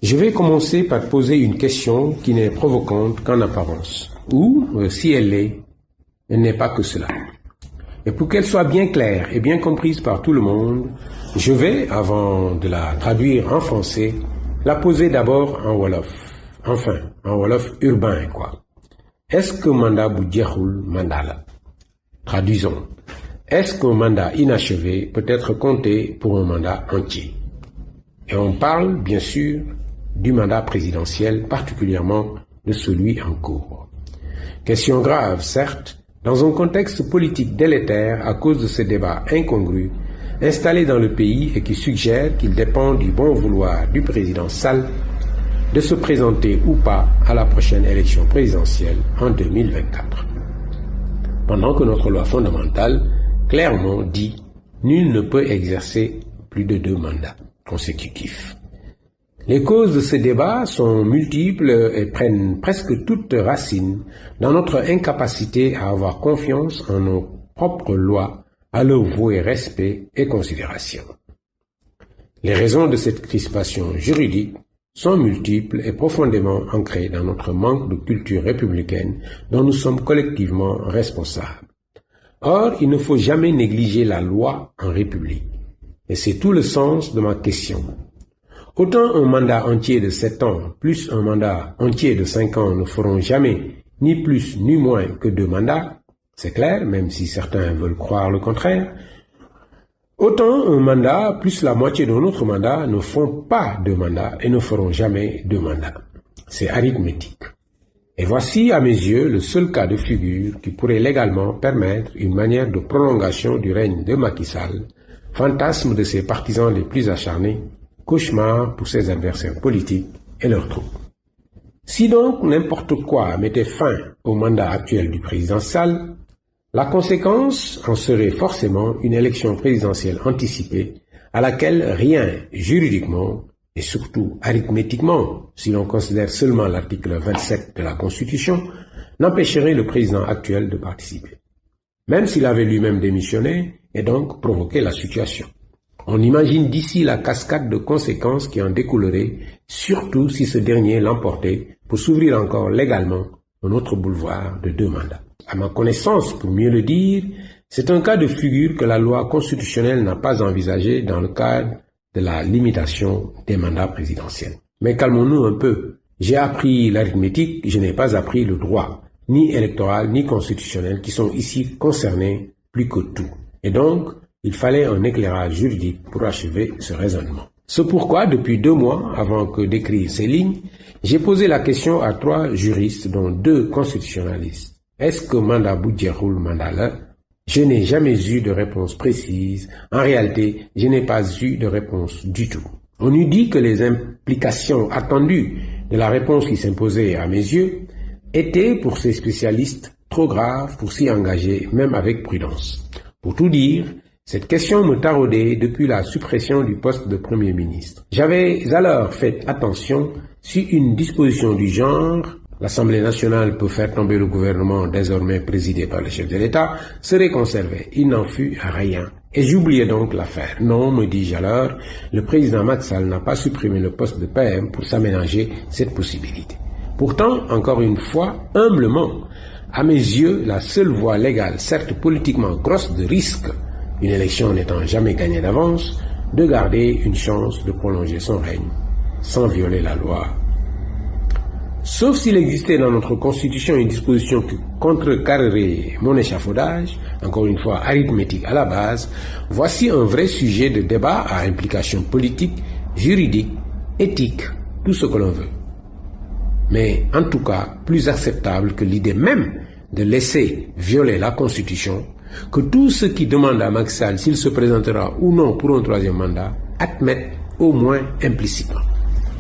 Je vais commencer par poser une question qui n'est provocante qu'en apparence, ou, si elle l'est, elle n'est pas que cela. Et pour qu'elle soit bien claire et bien comprise par tout le monde, je vais, avant de la traduire en français, la poser d'abord en Wolof. Enfin, en Wolof urbain, quoi. Est-ce que mandat bu jeexul mandat la? Traduisons. Est-ce qu'un mandat inachevé peut être compté pour un mandat entier? Et on parle, bien sûr, du mandat présidentiel, particulièrement de celui en cours. Question grave, certes, dans un contexte politique délétère à cause de ce débat incongru installé dans le pays et qui suggère qu'il dépend du bon vouloir du président Sall de se présenter ou pas à la prochaine élection présidentielle en 2024. Pendant que notre loi fondamentale clairement dit « Nul ne peut exercer plus de 2 mandats consécutifs ». Les causes de ce débat sont multiples et prennent presque toutes racines dans notre incapacité à avoir confiance en nos propres lois, à leur vouer respect et considération. Les raisons de cette crispation juridique sont multiples et profondément ancrées dans notre manque de culture républicaine dont nous sommes collectivement responsables. Or, il ne faut jamais négliger la loi en République. Et c'est tout le sens de ma question. Autant un mandat entier de 7 ans plus un mandat entier de 5 ans ne feront jamais ni plus ni moins que 2 mandats, c'est clair, même si certains veulent croire le contraire, autant un mandat plus la moitié d'un autre mandat ne font pas 2 mandats et ne feront jamais 2 mandats. C'est arithmétique. Et voici, à mes yeux, le seul cas de figure qui pourrait légalement permettre une manière de prolongation du règne de Macky Sall, fantasme de ses partisans les plus acharnés, cauchemar pour ses adversaires politiques et leurs troupes. Si donc n'importe quoi mettait fin au mandat actuel du président Sall, la conséquence en serait forcément une élection présidentielle anticipée à laquelle rien juridiquement et surtout arithmétiquement, si l'on considère seulement l'article 27 de la Constitution, n'empêcherait le président actuel de participer, même s'il avait lui-même démissionné et donc provoqué la situation. On imagine d'ici la cascade de conséquences qui en découlerait, surtout si ce dernier l'emportait pour s'ouvrir encore légalement un autre boulevard de 2 mandats. À ma connaissance, pour mieux le dire, c'est un cas de figure que la loi constitutionnelle n'a pas envisagé dans le cadre de la limitation des mandats présidentiels. Mais calmons-nous un peu. J'ai appris l'arithmétique, je n'ai pas appris le droit, ni électoral ni constitutionnel, qui sont ici concernés plus que tout. Et donc, il fallait un éclairage juridique pour achever ce raisonnement. C'est pourquoi, depuis 2 mois, avant que d'écrire ces lignes, j'ai posé la question à 3 juristes, dont 2 constitutionnalistes. Est-ce que mandat bu jeexul mandat la? Je n'ai jamais eu de réponse précise. En réalité, je n'ai pas eu de réponse du tout. On eût dit que les implications attendues de la réponse qui s'imposait à mes yeux étaient, pour ces spécialistes, trop graves pour s'y engager, même avec prudence. Pour tout dire, cette question me taraudait depuis la suppression du poste de Premier ministre. J'avais alors fait attention si une disposition du genre « L'Assemblée nationale peut faire tomber le gouvernement désormais présidé par le chef de l'État » serait conservée. Il n'en fut rien. Et j'oubliais donc l'affaire. Non, me dis-je alors, le président Macky Sall n'a pas supprimé le poste de PM pour s'aménager cette possibilité. Pourtant, encore une fois, humblement, à mes yeux, la seule voie légale, certes politiquement grosse de risque, une élection n'étant jamais gagnée d'avance, de garder une chance de prolonger son règne sans violer la loi. Sauf s'il existait dans notre Constitution une disposition qui contrecarrerait mon échafaudage, encore une fois arithmétique à la base, voici un vrai sujet de débat à implications politiques, juridiques, éthiques, tout ce que l'on veut. Mais en tout cas, plus acceptable que l'idée même de laisser violer la Constitution, que tous ceux qui demandent à Macky Sall s'il se présentera ou non pour un 3e mandat admettent au moins implicitement.